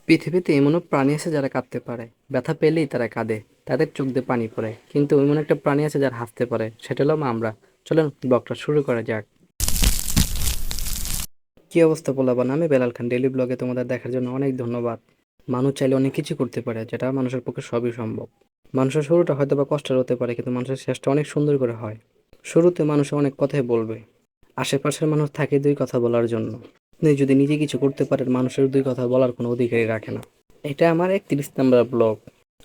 পৃথিবীতে এমনও প্রাণী আছে যারা কাঁদতে পারে, ব্যথা পেলেই তারা কাঁদে, তাদের চোখ দিয়ে পানি পড়ে। কিন্তু এমন একটা প্রাণী আছে যারা হাসতে পারে, সেটা হলাম আমরা। চলুন ব্লগটা শুরু করা যাক। কি অবস্থা পোলাপান, আমি বেলাল খান। ডেইলি ব্লগে তোমাদের দেখার জন্য অনেক ধন্যবাদ। মানুষ চাইলে অনেক কিছু করতে পারে, যেটা মানুষের পক্ষে সবই সম্ভব। মানুষের শুরুটা হয়তো বা কষ্টের হতে পারে, কিন্তু মানুষের শেষটা অনেক সুন্দর করে হয়। শুরুতে মানুষ অনেক কথাই বলবে, আশেপাশের মানুষ থাকে দুই কথা বলার জন্য। আপনি যদি নিজে কিছু করতে পারেন, মানুষের দুই কথা বলার কোনো অধিকারই রাখে না। এটা আমার 31 নাম্বার ব্লগ।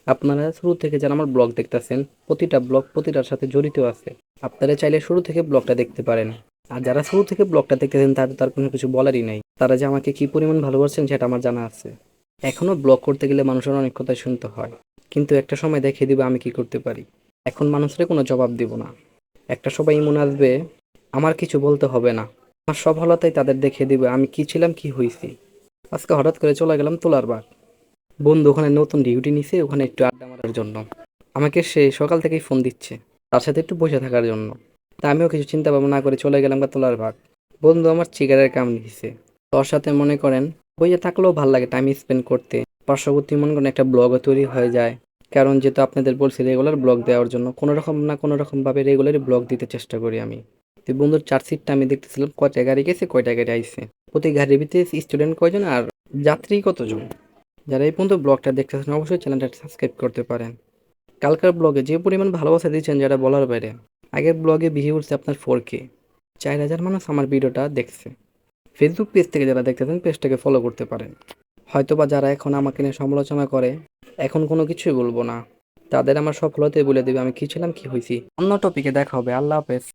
আপনারা শুরু থেকে যারা আমার ব্লগ দেখতেছেন, প্রতিটা ব্লগ প্রতিটার সাথে জড়িত আছে। আপনারা চাইলে শুরু থেকে ব্লগটা দেখতে পারেন। আর যারা শুরু থেকে ব্লগটা দেখতেছেন তাদের তার কোনো কিছু বলারই নাই। তারা যে আমাকে কি পরিমাণ ভালোবাসেন সেটা আমার জানা আছে। এখনো ব্লগ করতে গেলে মানুষের অনেক কথাই শুনতে হয়, কিন্তু একটা সময় দেখিয়ে দিবে আমি কি করতে পারি। এখন মানুষের কোনো জবাব দিব না। একটা সবাই মনে আসবে, আমার কিছু বলতে হবে না। আমার সফলতাই তাদের দেখিয়ে দিবে আমি কি ছিলাম, কি হয়েছি। আজকে হঠাৎ করে চলে গেলাম তোলার বার। বন্ধু ওখানে নতুন ডিউটি নিছে, ওখানে একটু আড্ডা মারার জন্য আমাকে সে সকাল থেকেই ফোন দিচ্ছে, তার সাথে একটু বসে থাকার জন্য। তা আমিও কিছু চিন্তা ভাবনা না করে চলে গেলাম তোলার ভাগ। বন্ধু আমার সিগারেট কাম দিছে। তোর সাথে মনে করেন বইয়ে থাকলেও ভাল লাগে টাইম স্পেন্ড করতে। পার্শ্ববর্তী মনে করেন একটা ব্লগও তৈরি হয়ে যায়। কারণ যেহেতু আপনাদের বলছি রেগুলার ব্লগ দেওয়ার জন্য, কোনো রকম না কোনো রকম ভাবে রেগুলারই ব্লগ দিতে চেষ্টা করি আমি। তো বন্ধুর চার্জশিটটা আমি দেখতেছিলাম, কয়টা গাড়ি গেছে কয়টা গাড়ি আইছে, প্রতি গাড়ির ভিতরে স্টুডেন্ট কয়জন আর যাত্রী কতজন। যারা এই পর্যন্ত ব্লগটা দেখতেছেন অবশ্যই চ্যানেলটা সাবস্ক্রাইব করতে পারেন। কালকার ব্লগে যে পরিমাণ ভালোবাসা দিয়েছেন যেটা বলার বাইরে। আগের ব্লগে ভিউ উঠছে আপনার 4K, 4,000 মানুষ আমার ভিডিওটা দেখছে। ফেসবুক পেজ থেকে যারা দেখতেছেন পেজটাকে ফলো করতে পারেন। হয়তোবা যারা এখন আমাকে নিয়ে সমালোচনা করে, এখন কোনো কিছুই বলবো না। তাদের আমার সফলতাই বলে দেবে আমি কি ছিলাম, কি হয়েছি। অন্য টপিকে দেখা হবে। আল্লাহ হাফেজ।